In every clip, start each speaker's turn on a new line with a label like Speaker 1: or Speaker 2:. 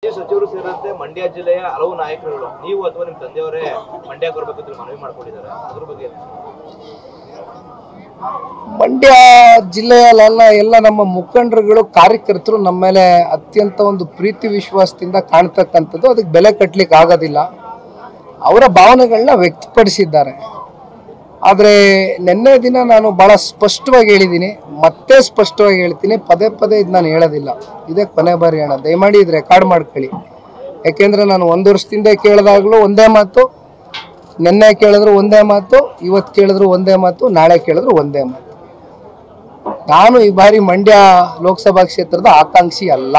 Speaker 1: ಸಚಿವರು ಸೇರಿದಂತೆ ಮಂಡ್ಯ ಜಿಲ್ಲೆಯ ಹಲವು ನಾಯಕರುಗಳು ನೀವು ಅಥವಾ ನಿಮ್ಮ ತಂದೆಯವರೇ ಮಂಡ್ಯಕ್ಕೆ ಬರಬೇಕು ಅಂತ ಮನವಿ ಮಾಡಿಕೊಂಡಿದ್ದಾರೆ. ಅದ್ರ ಬಗ್ಗೆ
Speaker 2: ಮಂಡ್ಯ ಜಿಲ್ಲೆಯಲ್ಲ ಎಲ್ಲ ನಮ್ಮ ಮುಖಂಡರುಗಳು ಕಾರ್ಯಕರ್ತರು ನಮ್ಮ ಮೇಲೆ ಅತ್ಯಂತ ಒಂದು ಪ್ರೀತಿ ವಿಶ್ವಾಸದಿಂದ ಕಾಣ್ತಕ್ಕಂಥದ್ದು. ಅದಕ್ಕೆ ಬೆಲೆ ಕಟ್ಟಲಿಕ್ಕೆ ಆಗೋದಿಲ್ಲ. ಅವರ ಭಾವನೆಗಳನ್ನ ವ್ಯಕ್ತಪಡಿಸಿದ್ದಾರೆ. ಆದರೆ ನಿನ್ನೆ ದಿನ ನಾನು ಭಾಳ ಸ್ಪಷ್ಟವಾಗಿ ಹೇಳಿದ್ದೀನಿ, ಮತ್ತೆ ಸ್ಪಷ್ಟವಾಗಿ ಹೇಳ್ತೀನಿ, ಪದೇ ಪದೇ ಇದು ನಾನು ಹೇಳೋದಿಲ್ಲ. ಇದೇ ಕೊನೆ ಬಾರಿ ಅಣ್ಣ, ದಯಮಾಡಿ ಇದು ರೆಕಾರ್ಡ್ ಮಾಡ್ಕೊಳ್ಳಿ. ಯಾಕೆಂದರೆ ನಾನು 1 ವರ್ಷದಿಂದ ಕೇಳಿದಾಗಲೂ ಒಂದೇ ಮಾತು, ನಿನ್ನೆ ಕೇಳಿದ್ರು ಒಂದೇ ಮಾತು, ಇವತ್ತು ಕೇಳಿದ್ರು ಒಂದೇ ಮಾತು, ನಾಳೆ ಕೇಳಿದ್ರು ಒಂದೇ ಮಾತು. ನಾನು ಈ ಬಾರಿ ಮಂಡ್ಯ ಲೋಕಸಭಾ ಕ್ಷೇತ್ರದ ಆಕಾಂಕ್ಷಿ ಅಲ್ಲ.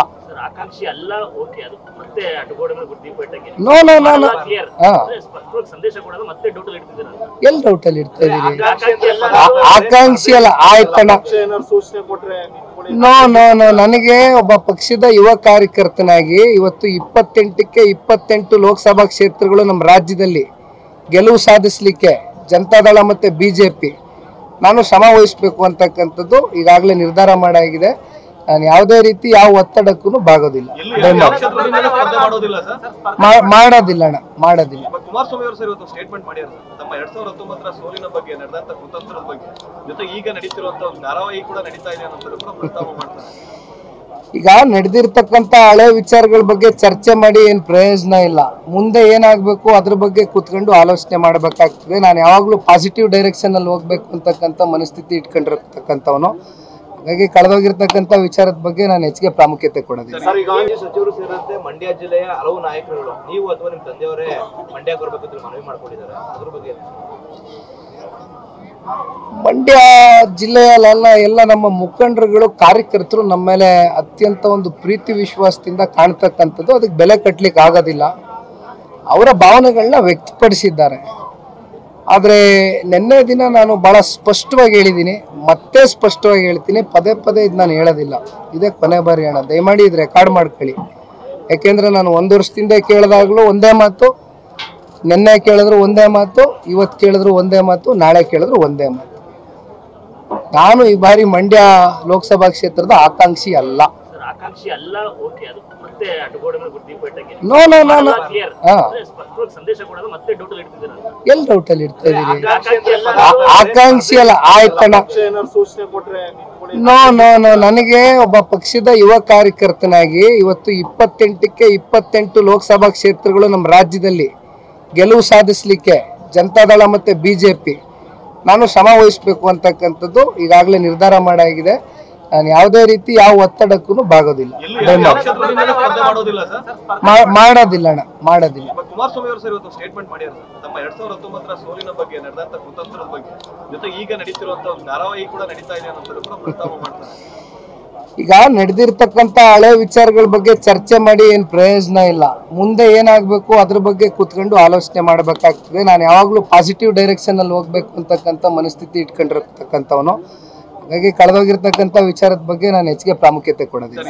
Speaker 2: ನೋ ನೋ ನೋ ನೋ ಎಲ್ಲಿ ಡೌಟಲ್ಲಿ ಇಡ್ತಾ ಇದೀರಿ? ಆಕಾಂಕ್ಷಿ ಅಲ್ಲ, ಆಯ್ತಣ್ಣ. ನೋ ನೋ ನೋ ನನಗೆ ಒಬ್ಬ ಪಕ್ಷದ ಯುವ ಕಾರ್ಯಕರ್ತನಾಗಿ ಇವತ್ತು 28ಕ್ಕೆ 28 ಲೋಕಸಭಾ ಕ್ಷೇತ್ರಗಳು ನಮ್ಮ ರಾಜ್ಯದಲ್ಲಿ ಗೆಲುವು ಸಾಧಿಸಲಿಕ್ಕೆ ಜನತಾದಳ ಮತ್ತು ಬಿಜೆಪಿ ನಾನು ಶ್ರಮ ವಹಿಸಬೇಕು ಅಂತಕ್ಕಂಥದ್ದು ಈಗಾಗಲೇ ನಿರ್ಧಾರ ಮಾಡಾಗಿದೆ. ನಾನು ಯಾವುದೇ ರೀತಿ ಯಾವ ಒತ್ತಡಕ್ಕೂ ಭಾಗೋದಿಲ್ಲ, ಮಾಡೋದಿಲ್ಲ ಅಣ್ಣ, ಮಾಡೋದಿಲ್ಲ.
Speaker 1: ಕುಮಾರಸ್ವಾಮಿ ಅವರು ಸರ್ ಇವತ್ತು ಸ್ಟೇಟ್ಮೆಂಟ್ ಮಾಡಿದ್ದಾರೆ ತಮ್ಮ 2019ರ ಸೋಲಿನ ಬಗ್ಗೆ, ನಡೆದಂತ ಕುತಂತ್ರದ ಬಗ್ಗೆ, ಜೊತೆಗೆ ಈಗ ನಡೀತಿರುವಂತ ಧಾರಾವಾಹಿ ಕೂಡ ನಡೀತಾ ಇದೆ ಅನ್ನೋದು ಕೂಡ ಪ್ರಸ್ತಾಪ ಮಾಡ್ತಾರೆ.
Speaker 2: ಈಗ ನಡೆದಿರ್ತಕ್ಕಂಥ ಹಳೆ ವಿಚಾರಗಳ ಬಗ್ಗೆ ಚರ್ಚೆ ಮಾಡಿ ಏನು ಪ್ರಯೋಜನ ಇಲ್ಲ. ಮುಂದೆ ಏನಾಗಬೇಕು ಅದ್ರ ಬಗ್ಗೆ ಕೂತ್ಕೊಂಡು ಆಲೋಚನೆ ಮಾಡಬೇಕಾಗ್ತದೆ. ನಾನು ಯಾವಾಗಲೂ ಪಾಸಿಟಿವ್ ಡೈರೆಕ್ಷನಲ್ಲಿ ಹೋಗ್ಬೇಕು ಅಂತಕ್ಕಂಥ ಮನಸ್ಥಿತಿ ಇಟ್ಕೊಂಡಿರ್ತಕ್ಕಂಥವನು. ಹಾಗಾಗಿ ಕಳೆದೋಗಿರ್ತಕ್ಕಂಥ ವಿಚಾರದ ಬಗ್ಗೆ ನಾನು ಹೆಚ್ಚಿಗೆ ಪ್ರಾಮುಖ್ಯತೆ ಕೊಡೋದಿಲ್ಲ.
Speaker 1: ಸಚಿವರು ಸೇರಿದಂತೆ ಮಂಡ್ಯ ಜಿಲ್ಲೆಯ ಹಲವು ನಾಯಕರುಗಳು ನೀವು ಅಥವಾ ನಿಮ್ಮ ತಂದೆಯವರೇ ಮಂಡ್ಯಕ್ಕೆ ಬರಬೇಕು ಅಂತ ಮನವಿ ಮಾಡಿಕೊಂಡಿದ್ದಾರೆ. ಅದ್ರ ಬಗ್ಗೆ
Speaker 2: ಮಂಡ್ಯ ಜಿಲ್ಲೆಯಲ್ಲ ಎಲ್ಲ ನಮ್ಮ ಮುಖಂಡರುಗಳು ಕಾರ್ಯಕರ್ತರು ನಮ್ಮ ಮೇಲೆ ಅತ್ಯಂತ ಒಂದು ಪ್ರೀತಿ ವಿಶ್ವಾಸದಿಂದ ಕಾಣ್ತಕ್ಕಂಥದ್ದು. ಅದಕ್ಕೆ ಬೆಲೆ ಕಟ್ಟಲಿಕ್ಕೆ ಆಗೋದಿಲ್ಲ. ಅವರ ಭಾವನೆಗಳನ್ನ ವ್ಯಕ್ತಪಡಿಸಿದ್ದಾರೆ. ಆದರೆ ನಿನ್ನೆ ದಿನ ನಾನು ಭಾಳ ಸ್ಪಷ್ಟವಾಗಿ ಹೇಳಿದ್ದೀನಿ, ಮತ್ತೆ ಸ್ಪಷ್ಟವಾಗಿ ಹೇಳ್ತೀನಿ, ಪದೇ ಪದೇ ಇದು ನಾನು ಹೇಳೋದಿಲ್ಲ. ಇದೇ ಕೊನೆ ಬಾರಿ ಅಣ್ಣ, ದಯಮಾಡಿ ಇದು ರೆಕಾರ್ಡ್ ಮಾಡ್ಕೊಳ್ಳಿ. ಯಾಕೆಂದರೆ ನಾನು 1 ವರ್ಷದಿಂದ ಕೇಳಿದಾಗಲೂ ಒಂದೇ ಮಾತು, ನಿನ್ನೆ ಕೇಳಿದ್ರು ಒಂದೇ ಮಾತು, ಇವತ್ತು ಕೇಳಿದ್ರು ಒಂದೇ ಮಾತು, ನಾಳೆ ಕೇಳಿದ್ರು ಒಂದೇ ಮಾತು. ನಾನು ಈ ಬಾರಿ ಮಂಡ್ಯ ಲೋಕಸಭಾ ಕ್ಷೇತ್ರದ ಆಕಾಂಕ್ಷಿ ಅಲ್ಲ. ನೋ ನೋ ನೋ ನೋ ಎಲ್ಲಿ ಡೌಟಲ್ಲಿ ಇಡ್ತಾ ಇದೀರಿ? ಆಕಾಂಕ್ಷಿ ಅಲ್ಲ, ಆಯ್ತಣ್ಣ. ನೋ ನೋ ನೋ ನನಗೆ ಒಬ್ಬ ಪಕ್ಷದ ಯುವ ಕಾರ್ಯಕರ್ತನಾಗಿ ಇವತ್ತು 28ಕ್ಕೆ 28 ಲೋಕಸಭಾ ಕ್ಷೇತ್ರಗಳು ನಮ್ಮ ರಾಜ್ಯದಲ್ಲಿ ಗೆಲುವು ಸಾಧಿಸಲಿಕ್ಕೆ ಜನತಾದಳ ಮತ್ತು ಬಿಜೆಪಿ ನಾನು ಶ್ರಮ ವಹಿಸಬೇಕು ಅಂತಕ್ಕಂಥದ್ದು ಈಗಾಗಲೇ ನಿರ್ಧಾರ ಮಾಡಾಗಿದೆ. ನಾನು ಯಾವುದೇ ರೀತಿ ಯಾವ ಒತ್ತಡಕ್ಕೂ ಭಾಗೋದಿಲ್ಲ, ಮಾಡೋದಿಲ್ಲ ಅಣ್ಣ, ಮಾಡೋದಿಲ್ಲ.
Speaker 1: ಕುಮಾರಸ್ವಾಮಿ ಅವರು ಸರ್ ಇವತ್ತು ಸ್ಟೇಟ್ಮೆಂಟ್ ಮಾಡಿದ್ದಾರೆ ತಮ್ಮ 2019ರ ಸೋಲಿನ ಬಗ್ಗೆ, ನಡೆದಂತ ಕುತಂತ್ರದ ಬಗ್ಗೆ, ಜೊತೆಗೆ ಈಗ ನಡೀತಿರುವಂತ ಧಾರಾವಾಹಿ ಕೂಡ ನಡೀತಾ ಇದೆ ಅನ್ನೋದು ಕೂಡ ಪ್ರಸ್ತಾಪ ಮಾಡ್ತಾರೆ.
Speaker 2: ಈಗ ನಡೆದಿರ್ತಕ್ಕಂಥ ಹಳೆ ವಿಚಾರಗಳ ಬಗ್ಗೆ ಚರ್ಚೆ ಮಾಡಿ ಏನು ಪ್ರಯೋಜನ ಇಲ್ಲ. ಮುಂದೆ ಏನಾಗಬೇಕು ಅದ್ರ ಬಗ್ಗೆ ಕೂತ್ಕೊಂಡು ಆಲೋಚನೆ ಮಾಡಬೇಕಾಗ್ತದೆ. ನಾನು ಯಾವಾಗಲೂ ಪಾಸಿಟಿವ್ ಡೈರೆಕ್ಷನಲ್ಲಿ ಹೋಗ್ಬೇಕು ಅಂತಕ್ಕಂಥ ಮನಸ್ಥಿತಿ ಇಟ್ಕೊಂಡಿರ್ತಕ್ಕಂಥವನು. ಹಾಗಾಗಿ ಕಳೆದೋಗಿರ್ತಕ್ಕಂಥ ವಿಚಾರದ ಬಗ್ಗೆ ನಾನು ಹೆಚ್ಚಿಗೆ ಪ್ರಾಮುಖ್ಯತೆ ಕೊಡೋದಿಲ್ಲ.